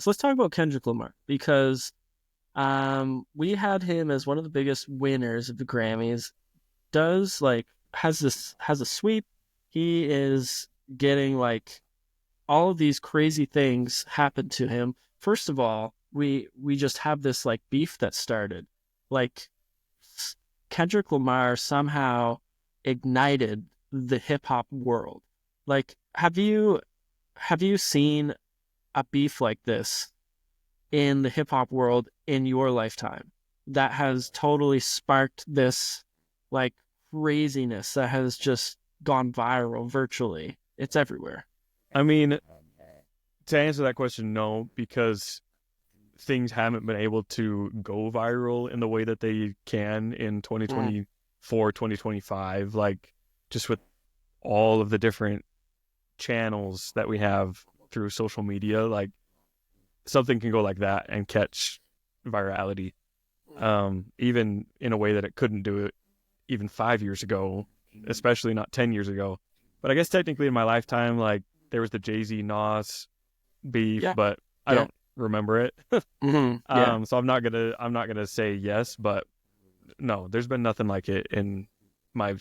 So let's talk about Kendrick Lamar because we had him as one of the biggest winners of the Grammys. Does like has a sweep. He is getting like all of these crazy things happen to him. First of all, we just have this like beef that started. Like Kendrick Lamar somehow ignited the hip hop world. Like have you seen a beef like this in the hip hop world in your lifetime that has totally sparked this like craziness that has just gone viral virtually? It's everywhere. I mean, to answer that question, no, because things haven't been able to go viral in the way that they can in Mm, 2024, 2025, like just with all of the different channels that we have through social media, like something can go like that and catch virality, even in a way that it couldn't do it even 5 years ago, especially not 10 years ago. But I guess technically in my lifetime, like there was the Jay-Z Nas beef, yeah, but I yeah, don't remember it. yeah, So I'm not gonna say yes, but no, there's been nothing like it in my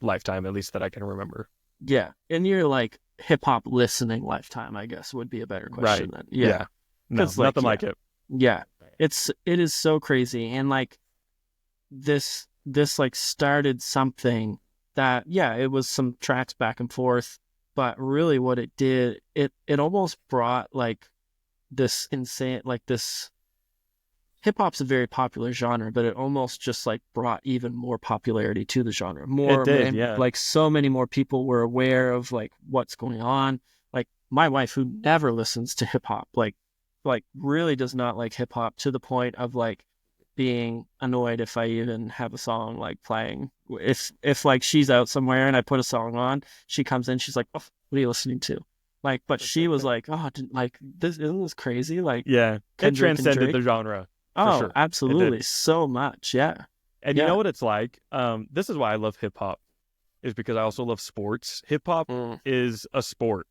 lifetime, at least that I can remember. yeah. In your like hip hop listening lifetime, I guess would be a better question Right. then. Yeah, Yeah. No, because like nothing yeah, like it. yeah, it is so crazy and like this like started something that yeah it was some tracks back and forth, but really what it did it almost brought like this insane like this hip hop's a very popular genre, but it almost just like brought even more popularity to the genre. It More did, yeah. like so many more people were aware of like what's going on. Like my wife, who never listens to hip hop, like really does not like hip hop to the point of like being annoyed if I even have a song like playing. If like she's out somewhere and I put a song on, she comes in, she's like, "Oh, what are you listening to?" Like, but she was like, "Oh, like this isn't this crazy?" Like Yeah. It Kendrick and transcended Drake. the genre for Oh, sure. It did. absolutely. So much. Yeah. And you know Yeah. what it's like? This is why I love hip hop, is because I also love sports. Hip hop Mm, is a sport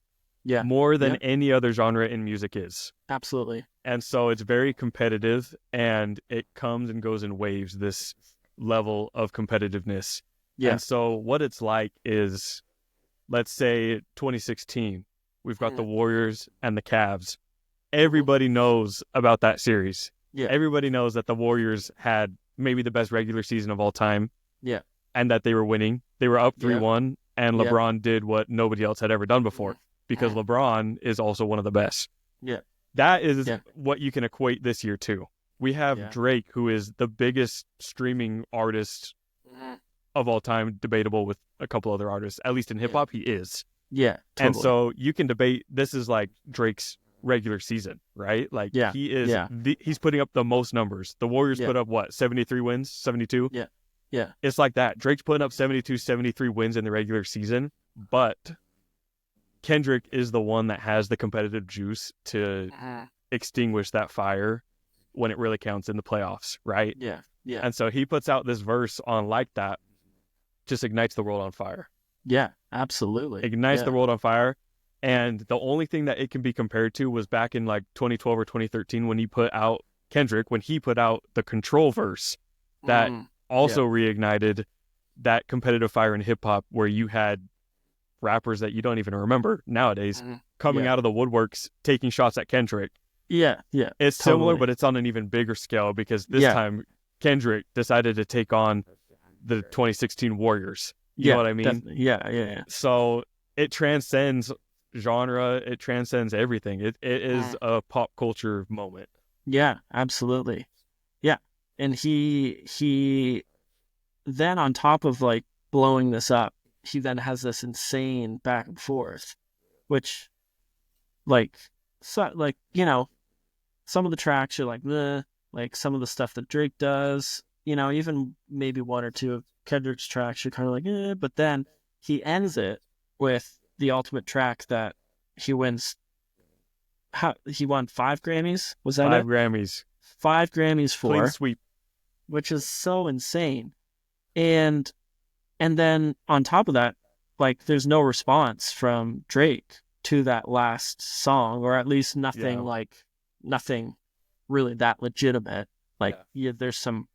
yeah. more than Yeah. any other genre in music is. Absolutely. And so it's very competitive and it comes and goes in waves, this level of competitiveness. Yeah. And so what it's like is, let's say 2016, we've got the Mm, Warriors and the Cavs. mhm. Everybody knows about that series. Yeah. Everybody knows that the Warriors had maybe the best regular season of all time Yeah. and that they were winning. They were up Yeah. 3-1, and Yeah. LeBron did what nobody else had ever done Mm, before because mm, LeBron is also one of the best. yeah. That is Yeah. what you can equate this year to. We have Yeah. Drake, who is the biggest streaming artist Mm, of all time, debatable with a couple other artists. At least in hip yeah. hop, he is. Yeah. And Totally. so you can debate, this is like Drake's regular season, right? Like Yeah. Yeah. he's putting up the most numbers. The Warriors Yeah. put up what, 73 wins, 72? Yeah. Yeah. It's like that. Drake's putting up 72, 73 wins in the regular season, but Kendrick is the one that has the competitive juice to Mhm. extinguish that fire when it really counts in the playoffs, right? Yeah. Yeah. And so he puts out this verse on Like That, just ignites the world on fire. Yeah. Absolutely. Ignites the Yeah. world on fire. And the only thing that it can be compared to was back in like 2012 or 2013 when he put out when he put out the Control verse that Mm, yeah. also reignited that competitive fire in hip hop where you had rappers that you don't even remember nowadays Mm, coming yeah. out of the woodworks taking shots at Kendrick. Yeah. Yeah. It's similar, Totally. but it's on an even bigger scale because this Yeah. time Kendrick decided to take on the 2016 Warriors. You know Yeah. what I mean? Definitely. Yeah. Yeah. Yeah. So it transcends genre, it transcends everything. It is Mm, a pop culture moment. yeah. Absolutely. Yeah. And he then on top of like blowing this up, he then has this insane back and forth, which like so like some of the tracks are like meh, like some of the stuff that Drake does, even maybe one or two of Kendrick's tracks are kind of like but then he ends it with the ultimate track that he wins. How he won 5 Grammys? Was that Five it? Grammys, 5 Grammys clean for, sweep. which is so insane. And And then on top of that, like there's no response from Drake to that last song, or at least nothing Yeah. like nothing really that legitimate. Like, Yeah. yeah, there's some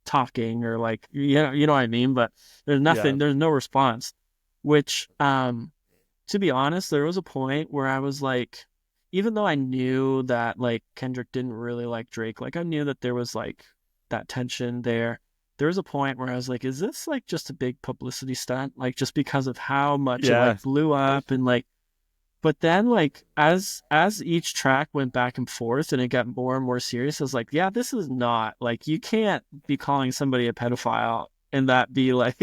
talking or like, you know what I mean, but there's Yeah. nothing, there's no response. Which, to be honest, there was a point where I was like, even though I knew that like Kendrick didn't really like Drake, like I knew that there was like that tension there. There was a point where I was like, is this like just a big publicity stunt? Like just because of how much it Yeah. like blew up and like, but then like as each track went back and forth and it got more and more serious, I was like, yeah, this is not like, you can't be calling somebody a pedophile and that be like,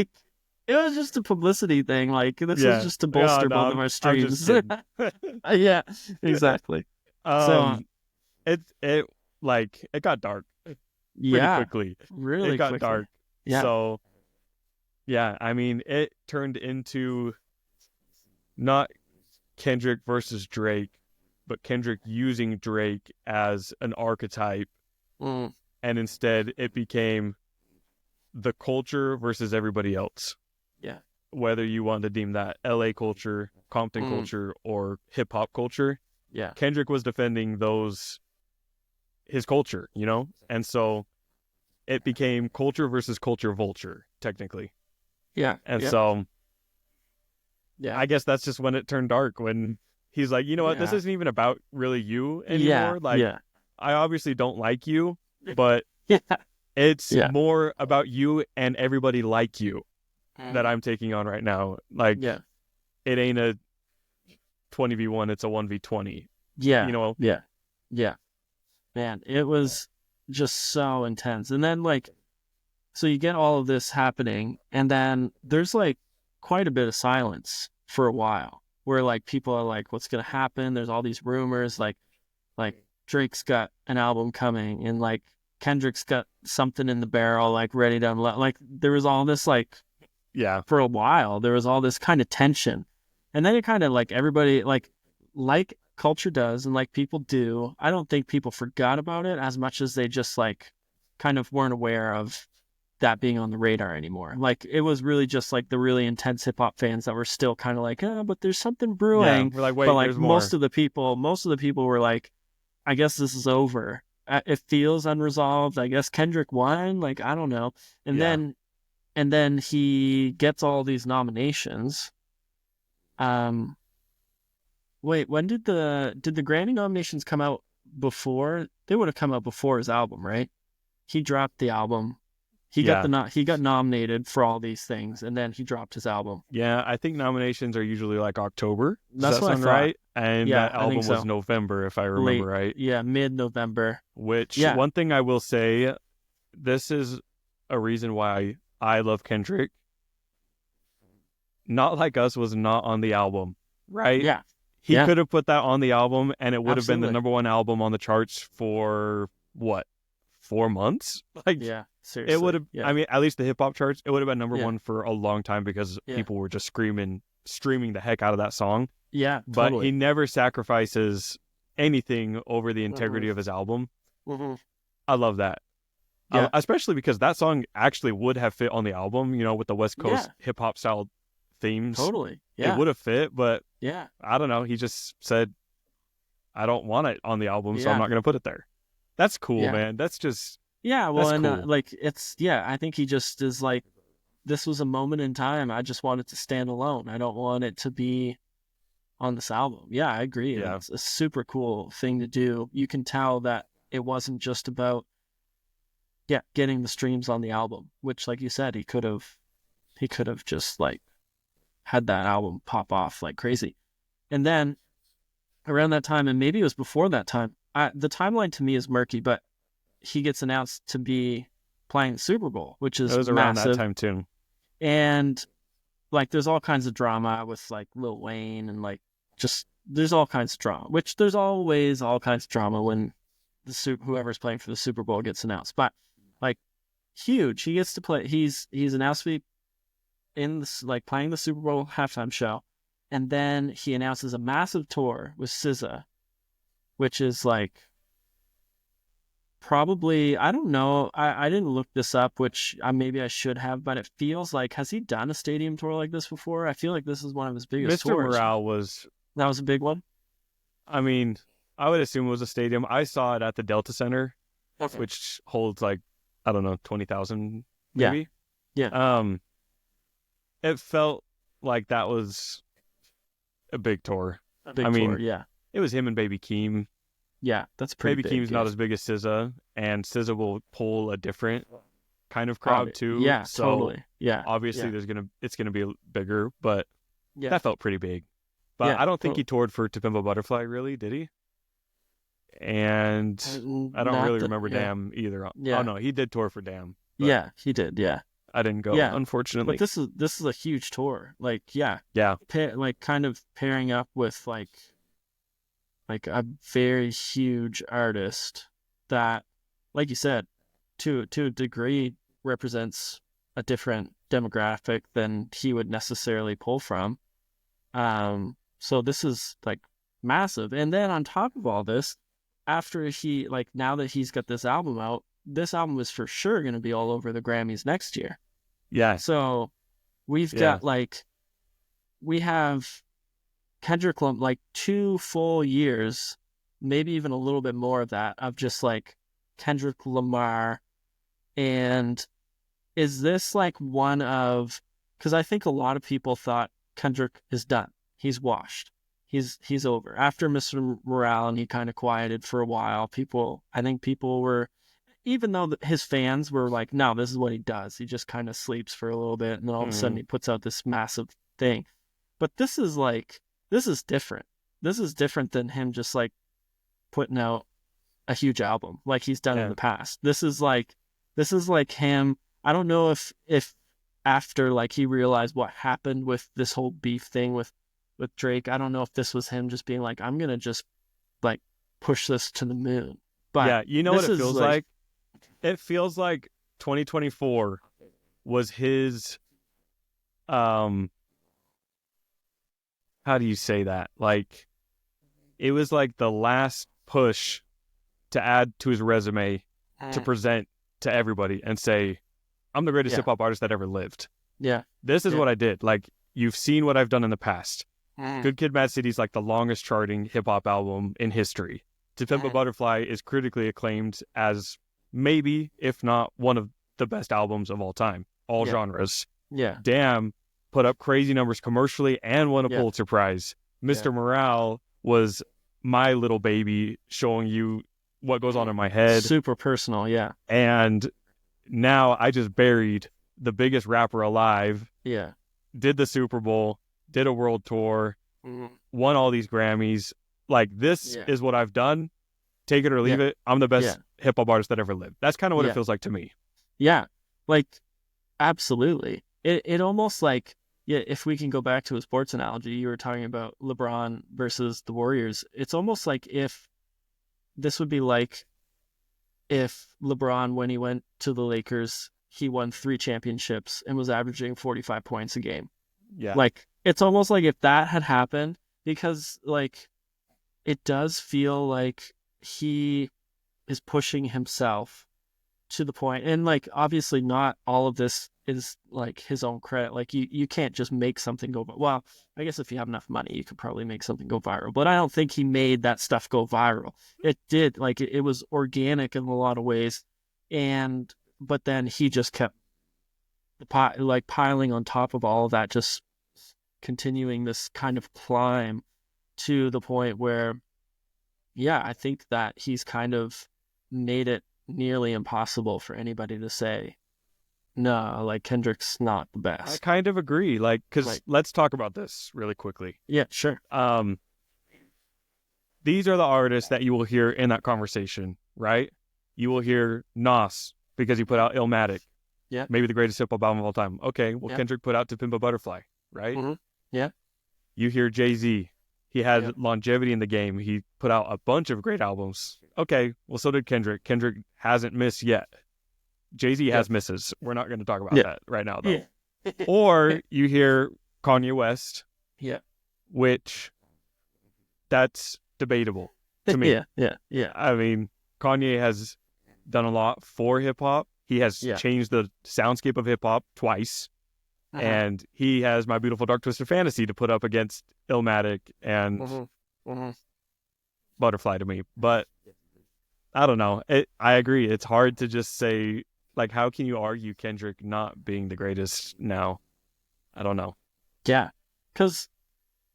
it was just a publicity thing. Like this was Yeah. just to Yeah. bolster No, both of our I'm just streams. kidding. Yeah, exactly. So um, it like it got dark pretty yeah, quickly. It really got quickly. dark. Yeah. So yeah, I mean, it turned into not Kendrick versus Drake, but Kendrick using Drake as an archetype, Mm, and instead it became the culture versus everybody else. yeah. Whether you want to deem that LA culture, Compton Mm, culture, or hip hop culture, yeah. Kendrick was defending his culture, you know? And so it became culture versus culture vulture, technically. Yeah. And Yeah. so Yeah. I guess that's just when it turned dark, when he's like, you know what, this Yeah. isn't even about really you Yeah. anymore. Like, Yeah. I obviously don't like you, but Yeah. it's Yeah. more about you and everybody like you that Mm, I'm taking on right now. Like, yeah. it ain't a 20v1, it's a 1v20, you Yeah. know? Yeah. Yeah. Man, it was just so intense. And then like, so you get all of this happening, and then there's like quite a bit of silence for a while where like people are like, what's gonna happen? There's all these rumors like Drake's got an album coming and like Kendrick's got something in the barrel, like ready to unload. Like there was all this like Yeah. for a while, there was all this kind of tension. And then it kind of like everybody like culture does and like people do. I don't think people forgot about it as much as they just like kind of weren't aware of that being on the radar anymore. Like it was really just like the really intense hip hop fans that were still kind of like, but there's something Yeah. brewing. We're like, But wait, like there's more. most of the people were like, I guess this is over. It feels unresolved. I guess Kendrick won. Like I don't know. And Yeah. then he gets all these nominations. Um, wait, when did the Grammy nominations come out before? They would have come out before his album, right? He dropped the album. Yeah. He got nominated for all these things, and then he dropped his album. Yeah. I think nominations are usually like October. Does That's that what I sound thought. right? And Yeah, that I think album was so. November, if I remember Late, right. yeah, mid-November. Which, Yeah. one thing I will say, this is a reason why I love Kendrick. Not Like Us was not on the album, right? Yeah. He Yeah. could have put that on the album, and it would have been the Absolutely. number one album on the charts for what, 4 months? Like, Yeah. it would Seriously. have. Yeah. I mean, at least the hip hop charts, it would have been number Yeah. one for a long time because Yeah. people were just streaming the heck out of that song. Yeah. But he Totally. never sacrifices anything over the Mm-hmm. integrity of his album. Mm-hmm. I love that. Yeah. Especially because that song actually would have fit on the album, you know, with the West Coast Yeah. hip hop style themes. Totally. It Yeah. would have fit, but Yeah. I don't know. He just said, I don't want it on the album, so I'm Yeah. not going to put it there. That's cool, Yeah. man. Yeah. Well, That's and cool. like yeah, I think he just is like, this was a moment in time. I just want it to stand alone. I don't want it to be on this album. Yeah, I agree. Yeah. It's a super cool thing to do. You can tell that it wasn't just about getting the streams on the album, which like you said, he could have just like had that album pop off like crazy. And then around that time, and maybe it was before that time, the timeline to me is murky, but he gets announced to be playing the Super Bowl, which It is was around that massive. time, too. And like there's all kinds of drama with like Lil Wayne and like just there's all kinds of drama, which there's always all kinds of drama when whoever's playing for the Super Bowl gets announced. But like huge, he gets to play. He's announced to be in this like playing the Super Bowl halftime show, and then he announces a massive tour with SZA, which is like probably, I don't know, I didn't look this up, which maybe I should have, but it feels like, has he done a stadium tour like this before? I feel like this is one of his biggest Mr. tours. Morale was, That was a big one. I mean, I would assume it was a stadium. I saw it at the Delta Center, Okay. which holds like, I don't know, 20,000 Yeah. maybe. Yeah. It felt like that was a big tour. A big I tour. mean, Yeah. it was him and Baby Keem. Yeah. That's pretty Baby big. Keem's Yeah. not as big as SZA, and SZA will pull a different kind of Oh, crowd too. yeah. So Totally. Yeah. obviously Yeah. it's gonna be bigger, but Yeah. that felt pretty big. But Yeah. I don't think he toured for To Pimp a Butterfly, really, did he? And I don't really remember Yeah. Damn either. Yeah. Oh no, he did tour for Damn. Yeah. He did. Yeah. I didn't go, Yeah. unfortunately. But this is a huge tour. Like, yeah. Yeah. Like kind of pairing up with like a very huge artist that, like you said, to a degree represents a different demographic than he would necessarily pull from. So this is like massive. And then on top of all this, after he like now that he's got this album out, this album is for sure going to be all over the Grammys next year. Yeah. So we've Yeah. got like we have Kendrick Lamar, like 2 full years, maybe even a little bit more of that, of just like Kendrick Lamar. And is this like one of, because I think a lot of people thought Kendrick is done. He's washed. He's over. After Mr. Morale, and he kind of quieted for a while. I think people were, even though his fans were like, no, this is what he does. He just kind of sleeps for a little bit, and then all of a sudden he puts out this massive thing. But this is different. This is different than him just like putting out a huge album like he's done in the past. This is like him. I don't know if after like he realized what happened with this whole beef thing with Drake, I don't know if this was him just being like, I'm gonna just like push this to the moon. But yeah, you know what it feels like? It feels like 2024 was his how do you say that? Like, it was like the last push to add to his resume to present to everybody and say, I'm the greatest hip-hop artist that ever lived. Yeah. This is what I did. Like, you've seen what I've done in the past. Good Kid, Mad City is like the longest charting hip-hop album in history. To Pimp a Butterfly is critically acclaimed as maybe, if not, one of the best albums of all time, all genres. Yeah. Damn put up crazy numbers commercially and won a Pulitzer Prize. Mr. Morale was my little baby showing you what goes on in my head. Super personal, yeah. And now I just buried the biggest rapper alive. Yeah. Did the Super Bowl, did a world tour, won all these Grammys. Like, this is what I've done. Take it or leave it. I'm the best hip-hop artist that ever lived. That's kind of what it feels like to me. Yeah. Like, absolutely. It almost like, if we can go back to a sports analogy, you were talking about LeBron versus the Warriors. It's almost like if this would be like if LeBron, when he went to the Lakers, he won 3 championships and was averaging 45 points a game. Yeah. Like, it's almost like if that had happened, because like it does feel like he is pushing himself to the point, and like obviously not all of this is like his own credit. Like you can't just make something go, well, I guess if you have enough money you could probably make something go viral, but I don't think he made that stuff go viral. It did, like it was organic in a lot of ways, but then he just kept piling on top of all of that, just continuing this kind of climb to the point where I think that he's kind of made it nearly impossible for anybody to say, no, like Kendrick's not the best. I kind of agree. Like, because let's talk about this really quickly. Yeah, sure. These are the artists that you will hear in that conversation, right? You will hear Nas because he put out Illmatic. Yeah. Maybe the greatest hip-hop album of all time. Okay, well, Kendrick put out To Pimp a Butterfly, right? Mm-hmm. Yeah. You hear Jay-Z. He had longevity in the game. He put out a bunch of great albums. Okay, well, so did Kendrick. Kendrick hasn't missed yet. Jay-Z has misses. We're not going to talk about that right now, though. Yeah. Or you hear Kanye West. Yeah. Which, that's debatable to me. Yeah. I mean, Kanye has done a lot for hip-hop. He has changed the soundscape of hip-hop twice. And he has My Beautiful Dark Twisted Fantasy to put up against Illmatic and Butterfly to me. But I don't know. I agree. It's hard to just say, like, how can you argue Kendrick not being the greatest now? I don't know. Yeah, because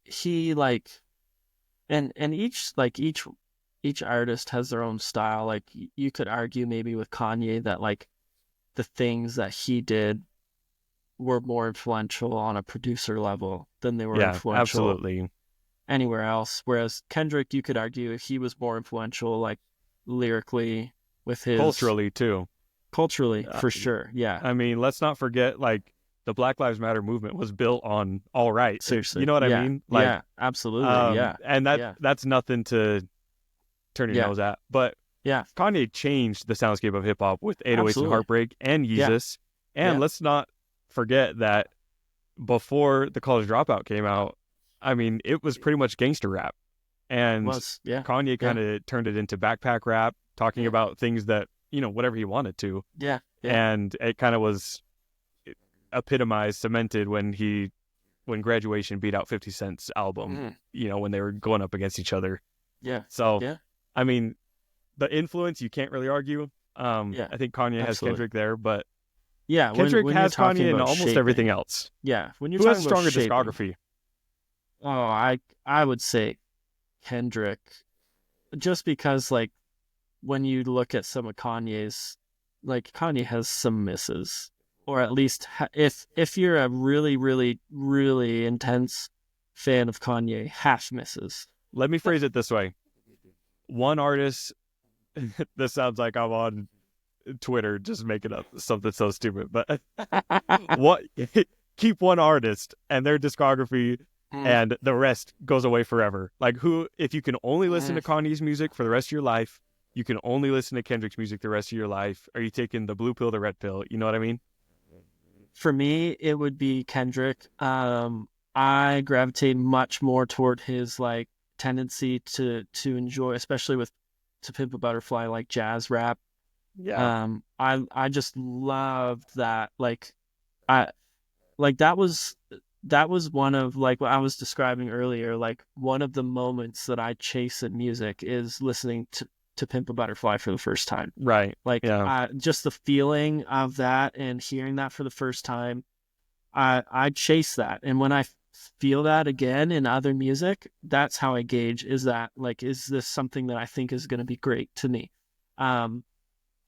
he like, and each artist has their own style. Like you could argue maybe with Kanye that like the things that he did were more influential on a producer level than they were Yeah, influential absolutely. anywhere else. Whereas Kendrick, you could argue he was more influential, like lyrically, with his Culturally, too. culturally Uh, for sure. Yeah, I mean, let's not forget, like, the Black Lives Matter movement was built on all right. You seriously. know what I Yeah, mean? Like, yeah, absolutely. Yeah, and yeah, that's nothing to turn your yeah, nose at. But yeah, Kanye changed the soundscape of hip hop with 808s and absolutely. Heartbreak and Yeah, Yeezus. And yeah. let's not forget that before the College Dropout came out, I mean, it was pretty much gangster rap. And Was yeah, Kanye yeah, kind of turned it into backpack rap, talking yeah, about things that, whatever he wanted to. yeah, yeah. And it kind of was epitomized, cemented when Graduation beat out 50 Cent's album, Mm, when they were going up against each other. yeah, So, yeah, I mean, the influence, you can't really argue. yeah. I think Kanye has Absolutely. Kendrick there, but Yeah, Kendrick when you're has talking Kanye in about almost everything shaping, else. yeah, when you're Who has talking about stronger shaping, discography? oh, I would say Kendrick, just because like when you look at some of Kanye's, like Kanye has some misses, or at least if you're a really really really intense fan of Kanye, half misses. Let me phrase it this way. One artist, this sounds like I'm on Twitter just making up something so stupid, but what keep one artist and their discography Mm, and the rest goes away forever. Like, who, if you can only listen mm. to Kanye's music for the rest of your life, you can only listen to Kendrick's music the rest of your life. Are you taking the blue pill, the red pill? You know what I mean? For me, it would be Kendrick. I gravitate much more toward his like tendency to enjoy, especially with To Pimp a Butterfly, like jazz rap. Yeah. I just loved that. I like that was one of like what I was describing earlier. Like one of the moments that I chase in music is listening to Pimp a Butterfly for the first time. Right. Like Yeah. just the feeling of that and hearing that for the first time, I chase that. And when I feel that again in other music, that's how I gauge is that like is this something that I think is going to be great to me. Um,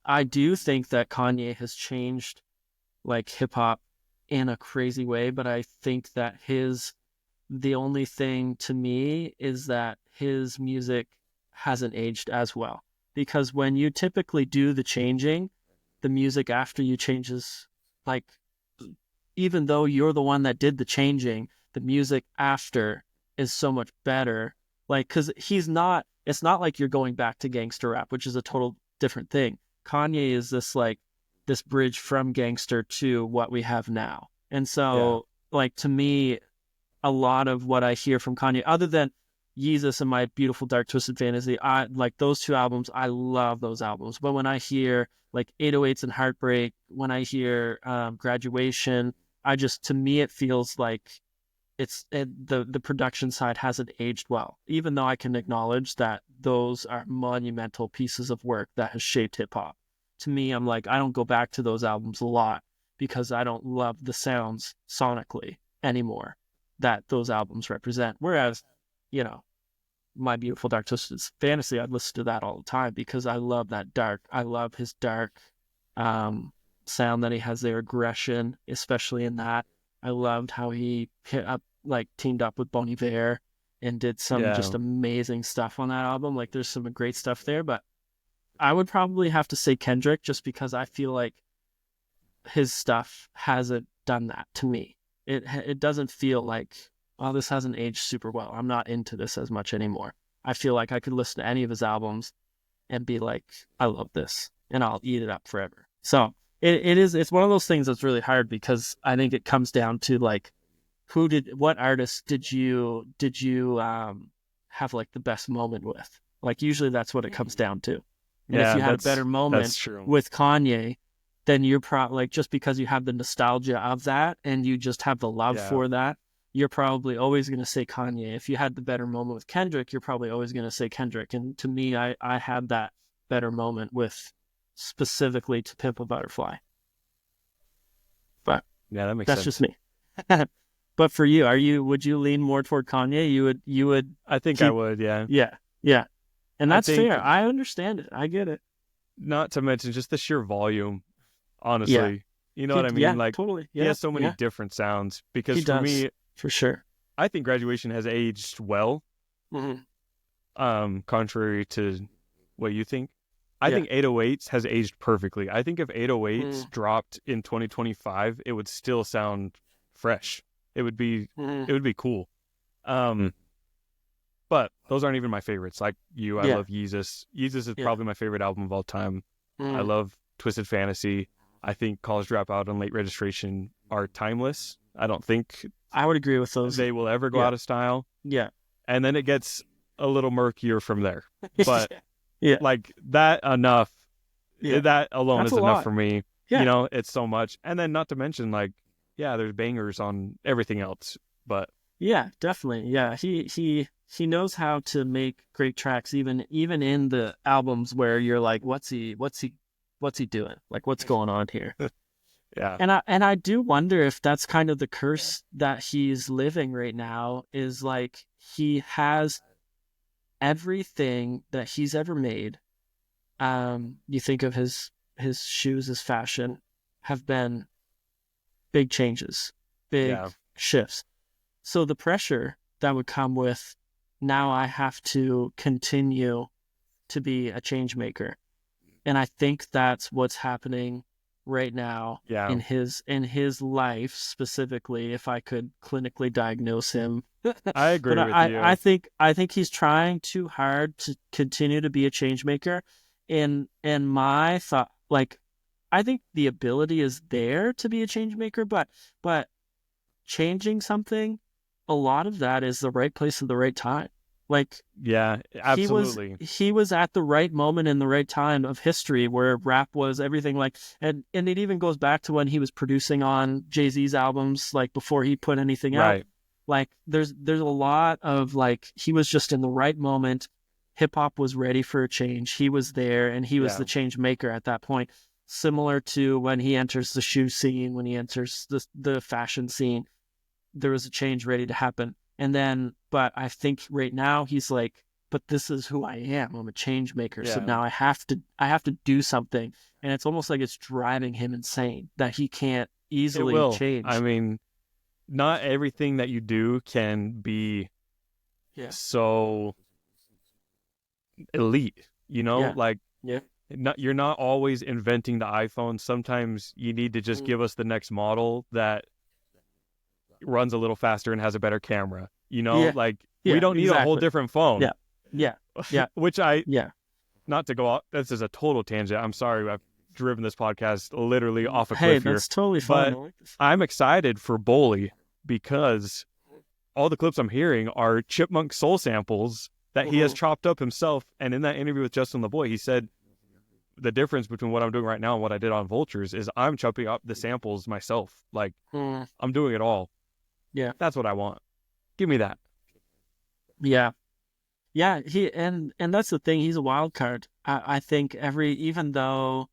I do think that Kanye has changed like hip hop in a crazy way, but I think that the only thing to me is that his music hasn't aged as well. Because when you typically do the changing, the music after you changes, like, even though you're the one that did the changing, the music after is so much better. Like, because it's not like you're going back to gangster rap, which is a total different thing. Kanye is this bridge from gangster to what we have now. And Yeah. so, like, to me, a lot of what I hear from Kanye, other than Yeezus and My Beautiful Dark Twisted Fantasy, I like those two albums. I love those albums. But when I hear like 808s and Heartbreak, when I hear Graduation, to me it feels like the production side hasn't aged well. Even though I can acknowledge that those are monumental pieces of work that has shaped hip hop. To me, I'm like I don't go back to those albums a lot because I don't love the sounds sonically anymore that those albums represent. Whereas, My Beautiful Dark Twisted Fantasy, I'd listen to that all the time because I love that dark. I love his dark um, sound that he has there, aggression, especially in that. I loved how he teamed up with Bon Iver and did some just Yeah. amazing stuff on that album. Like there's some great stuff there, but I would probably have to say Kendrick just because I feel like his stuff hasn't done that to me. It doesn't feel like, oh, this hasn't aged super well. I'm not into this as much anymore. I feel like I could listen to any of his albums and be like, I love this, and I'll eat it up forever. So it's one of those things that's really hard because I think it comes down to like what artist did you have like the best moment with? Like usually that's what it comes down to. And if Yeah. you had a better That's moment true. with Kanye, then you're probably like just because you have the nostalgia of that and you just have the love Yeah. for that, you're probably always going to say Kanye. If you had the better moment with Kendrick, you're probably always going to say Kendrick. And to me, I had that better moment with specifically To Pimp a Butterfly. But Yeah, that makes that's sense. just me. But for you, would you lean more toward Kanye? You would I think I keep, would, yeah. yeah, yeah. And I that's think fair. I understand it. I get it. not to mention just the sheer volume, Yeah. honestly. You know what I mean? Yeah, Like, totally. he Yeah, has so many yeah. different sounds. He Because for does, me, for sure. I think Graduation has aged well, Hmm. contrary to what you think. I Yeah. think 808s has aged perfectly. I think if 808s Mm-hmm. dropped in 2025, it would still sound fresh. It would be Mm-hmm. cool. Um, but those aren't even my favorites. Like you, I Yeah, love Yeezus. Yeezus is yeah. probably my favorite album of all time. I Mm. love Twisted Fantasy. I think College Dropout and Late Registration are timeless. I don't think I would agree with those. they will ever go Yeah, out of style. yeah. And then it gets a little murkier from there. But Yeah, like that enough, yeah. that alone That's is a enough lot. for me. Yeah, It's so much. And then not to mention, like, yeah, there's bangers on everything else. But yeah, definitely. Yeah, he knows how to make great tracks, even in the albums where you're like, what's he doing? Like, what's going on here? yeah, And I do wonder if that's kind of the curse that he's living right now. Is like he has everything that he's ever made. You think of his shoes as fashion have been big changes, big yeah, shifts. So the pressure that would come with now I have to continue to be a change maker. And I think that's what's happening right now yeah. in his life specifically, if I could clinically diagnose him. I But agree with I you. think he's trying too hard to continue to be a change maker. And my thought, like, I think the ability is there to be a change maker, but changing something, a lot of that is the right place at the right time. Like, Yeah, he was absolutely. he was at the right moment in the right time of history where rap was everything. Like, and it even goes back to when he was producing on Jay-Z's albums, like before he put anything out. Right. Like, there's a lot of, like, he was just in the right moment. Hip hop was ready for a change. He was there, and he was Yeah. the change maker at that point. Similar to when he enters the shoe scene, when he enters the fashion scene, there was a change ready to happen. And then, but I think right now he's like, but this is who I am. I'm a change maker. So Yeah. now I have to do something. And it's almost like it's driving him insane that he can't It easily will. I change. mean, not everything that you do can be Yeah. so elite, Yeah. Like Yeah. you're not always inventing the iPhone. Sometimes you need to just Mm. give us the next model that runs a little faster and has a better camera. Yeah. Like we Yeah. don't need a whole Exactly. different phone. Yeah. Yeah. Yeah. Which Yeah. not to go off, this is a total tangent. I'm sorry, I've driven this podcast literally off a Hey, cliff here, that's totally fine. I but like this. I'm excited for Bully because all the clips I'm hearing are Chipmunk soul samples that he has Mhm. chopped up himself. And in that interview with Justin LeBoy, he said the difference between what I'm doing right now and what I did on Vultures is I'm chopping up the samples myself. Like Mm. I'm doing it all. Yeah. That's what I want. Give me that. Yeah. Yeah. And that's the thing. He's a wild card. I think even though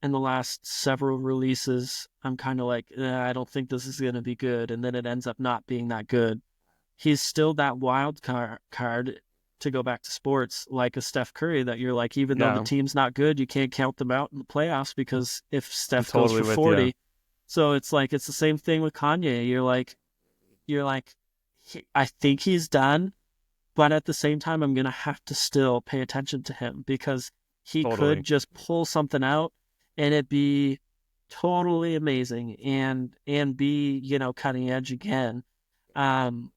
in the last several releases, I'm kind of like, I don't think this is going to be good. And then it ends up not being that good. He's still that wild card, to go back to sports, like a Steph Curry, that you're like, even though the Yeah, team's not good, you can't count them out in the playoffs because if I'm Steph goes totally for with you. 40. So it's like, it's the same thing with Kanye. You're like, I think he's done, but at the same time, I'm going to have to still pay attention to him because he could Totally. just pull something out and it be totally amazing and be, cutting edge again. Um,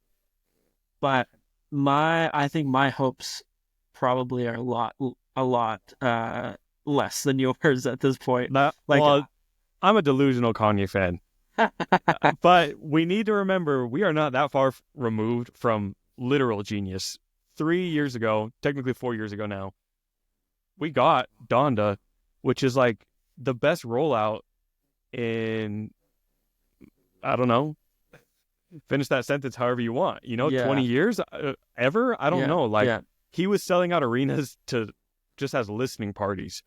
but I think my hopes probably are a lot less than yours at this point. Like, Well, I'm a delusional Kanye fan. But we need to remember we are not that far removed from literal genius. 3 years ago, technically 4 years ago now, we got Donda, which is like the best rollout in, I don't know, finish that sentence however you want. 20 Yeah. years ever? I don't Yeah. know. Like Yeah. he was selling out arenas to just as listening parties.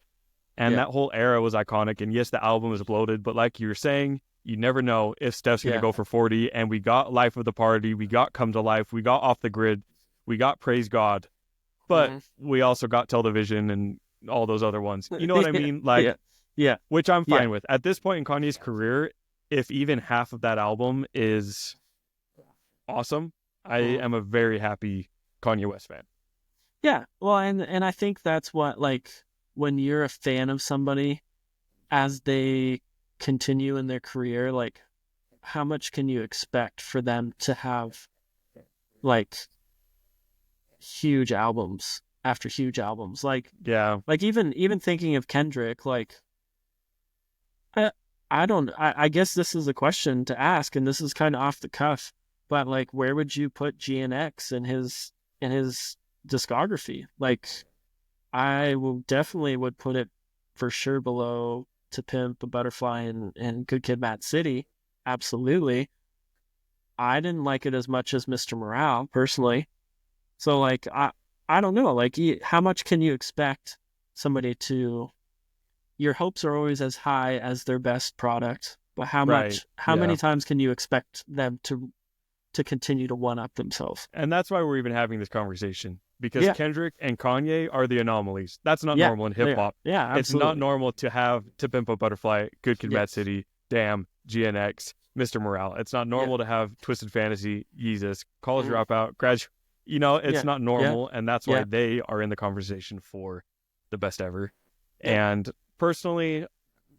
And Yeah. that whole era was iconic. And yes, the album is bloated, but like you were saying, you never know if Steph's going to Yeah. go for 40. And we got Life of the Party. We got Come to Life. We got Off the Grid. We got Praise God. But we also got Television and all those other ones. You know what I mean? Like, Yeah. Yeah. which I'm fine Yeah. with. At this point in Kanye's career, if even half of that album is awesome, I am a very happy Kanye West fan. Yeah. Well, and I think that's what, like, when you're a fan of somebody as they continue in their career, like, how much can you expect for them to have, like, huge albums after huge albums? Like, Yeah. like even thinking of Kendrick, like, I guess this is a question to ask, and this is kind of off the cuff, but like, where would you put GNX in his discography? Like, I will definitely would put it for sure below To Pimp, A Butterfly, and Good Kid, Mad City. Absolutely. I didn't like it as much as Mr. Morale personally. So like, I don't know. Like, how much can you expect somebody to? Your hopes are always as high as their best product, but how many times can you expect them to continue to one up themselves? And that's why we're even having this conversation, because Kendrick and Kanye are the anomalies. That's not normal in hip hop. Yeah, absolutely. It's not normal to have To Pimp a Butterfly, Good Kid, Mad City, Damn, GNX, Mr. Morale. It's not normal to have Twisted Fantasy, Yeezus, College Dropout, Graduate. It's not normal, and that's why they are in the conversation for the best ever. And personally,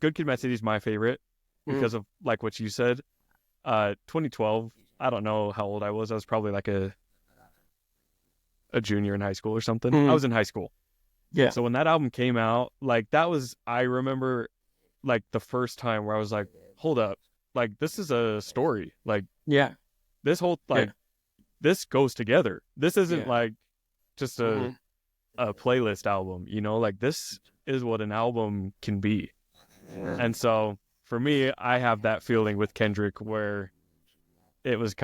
Good Kid, Mad City is my favorite because of like what you said. 2012, I don't know how old I was. I was probably like a junior in high school or something. I was in high school. Yeah. So when that album came out, like I remember like the first time where I was like, hold up, like this is a story. Like, this whole this goes together. This isn't like just a playlist album, like this is what an album can be. And so for me, I have that feeling with Kendrick where it was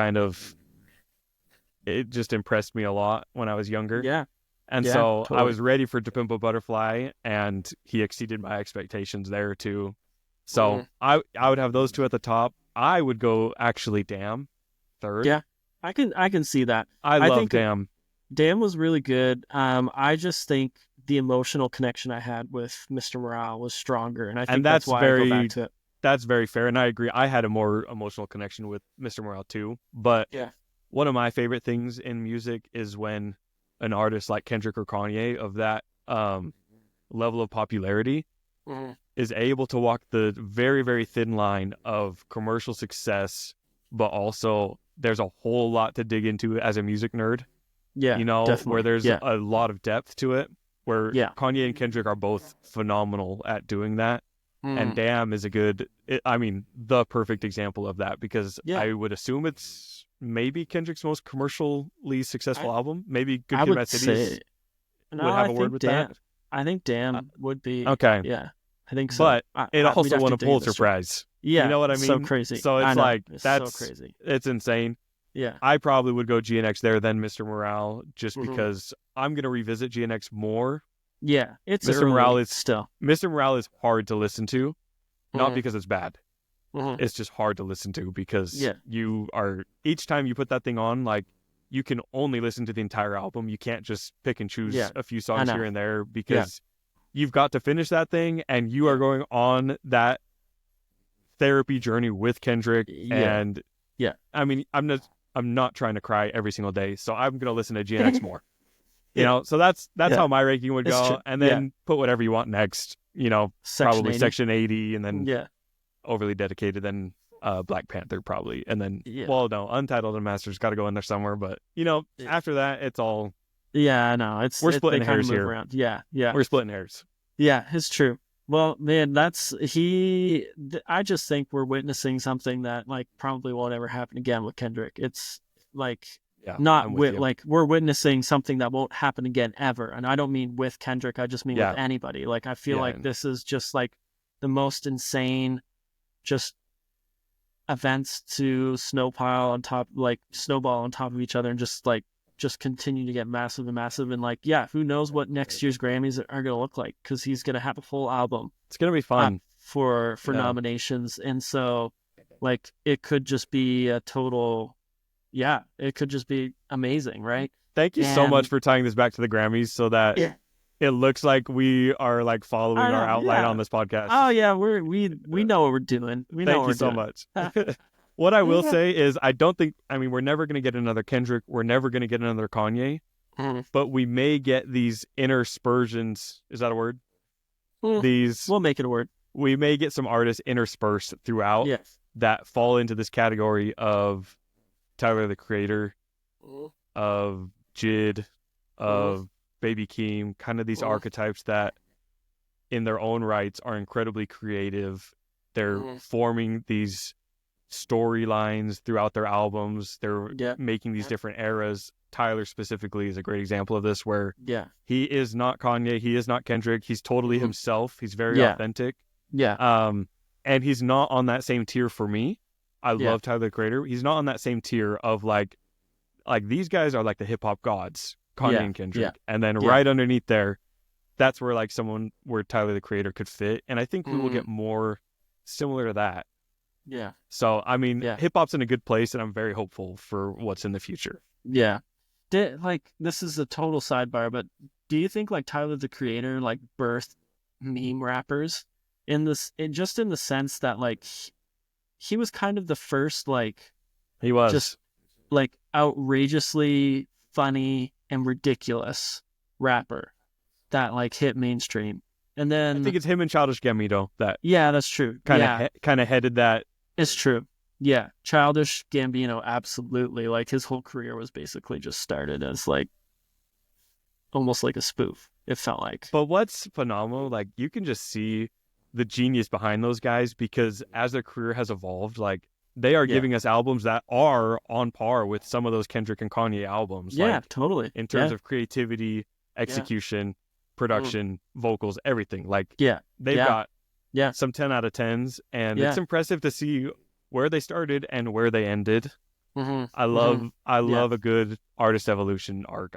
it just impressed me a lot when I was younger. Yeah. And so totally. I was ready for To Pimp a Butterfly, and he exceeded my expectations there too. So I would have those two at the top. I would go actually Damn third. Yeah. I can see that. I love Damn. Damn was really good. I just think the emotional connection I had with Mr. Morale was stronger, and I think that's why I go back to it. That's very fair, and I agree. I had a more emotional connection with Mr. Morale too. But one of my favorite things in music is when an artist like Kendrick or Kanye of that level of popularity is able to walk the very, very thin line of commercial success, but also there's a whole lot to dig into as a music nerd. Yeah, definitely. Where there's a lot of depth to it, where Kanye and Kendrick are both phenomenal at doing that. And Damn is the perfect example of that, because I would assume it's maybe Kendrick's most commercially successful album. Maybe Good Kid, Mad City would have a word with that. I think Damn would be. Okay. Yeah, I think so. But it also won a Pulitzer Prize. Yeah. You know what I mean? So crazy. So it's so crazy. It's insane. Yeah. I probably would go GNX there, then Mr. Morale, just because I'm going to revisit GNX more. Yeah. It's Mr. Morale is still. Mr. Morale is hard to listen to, not because it's bad. It's just hard to listen to because each time you put that thing on, like, you can only listen to the entire album. You can't just pick and choose a few songs here and there, because you've got to finish that thing, and you are going on that therapy journey with Kendrick. And I mean, I'm not trying to cry every single day, so I'm going to listen to GNX more. So that's how my ranking would go. And then put whatever you want next, probably Section 80, and then Overly Dedicated, then Black Panther probably. And then, Untitled and Masters got to go in there somewhere. But, after that, it's all... Yeah, I know. We're splitting hairs here. Around. Yeah. We're splitting hairs. Yeah, it's true. Well, man, I just think we're witnessing something that, like, probably won't ever happen again with Kendrick. It's like, we're witnessing something that won't happen again ever. And I don't mean with Kendrick, I just mean with anybody. Like, I feel like this is just like the most insane, just events to snowball on top of each other and just continue to get massive and massive. And like, yeah, who knows what next year's Grammys are going to look like, because he's going to have a full album It's gonna be fun for nominations. And so like it could just be a total, yeah, it could just be amazing, right? Thank you so much for tying this back to the Grammys so that it looks like we are like following our outline on this podcast. Oh yeah, we know what we're doing. Thank you so much. What I will say is we're never going to get another Kendrick. We're never going to get another Kanye. But we may get these interspersions. Is that a word? We'll make it a word. We may get some artists interspersed throughout that fall into this category of Tyler, the Creator, of Jid, of Baby Keem, kind of these archetypes that in their own rights are incredibly creative. They're forming these storylines throughout their albums. They're making these different eras. Tyler specifically is a great example of this, where he is not Kanye, he is not Kendrick, he's totally himself. He's very authentic. And he's not on that same tier for me. I love Tyler, the Creator. He's not on that same tier of like these guys are like the hip hop gods, Kanye and Kendrick. And then right underneath there, that's where like someone where Tyler, the Creator could fit. And I think we will get more similar to that. Yeah. So, I mean, hip hop's in a good place, and I'm very hopeful for what's in the future. Yeah. This is a total sidebar, but do you think like Tyler, the Creator, like birthed meme rappers in the sense that like he was kind of the first, like, he was just like outrageously funny and ridiculous rapper that like hit mainstream. And then I think it's him and Childish Gambino that that's true. Kind of headed that. It's true. Yeah, Childish Gambino, absolutely. Like his whole career was basically just started as like almost like a spoof. It felt like. But what's phenomenal, like you can just see the genius behind those guys, because as their career has evolved, like they are giving us albums that are on par with some of those Kendrick and Kanye albums. Yeah, like, totally. In terms of creativity, execution, production, vocals, everything. Like they've got some 10 out of 10s, and it's impressive to see where they started and where they ended. I love a good artist evolution arc.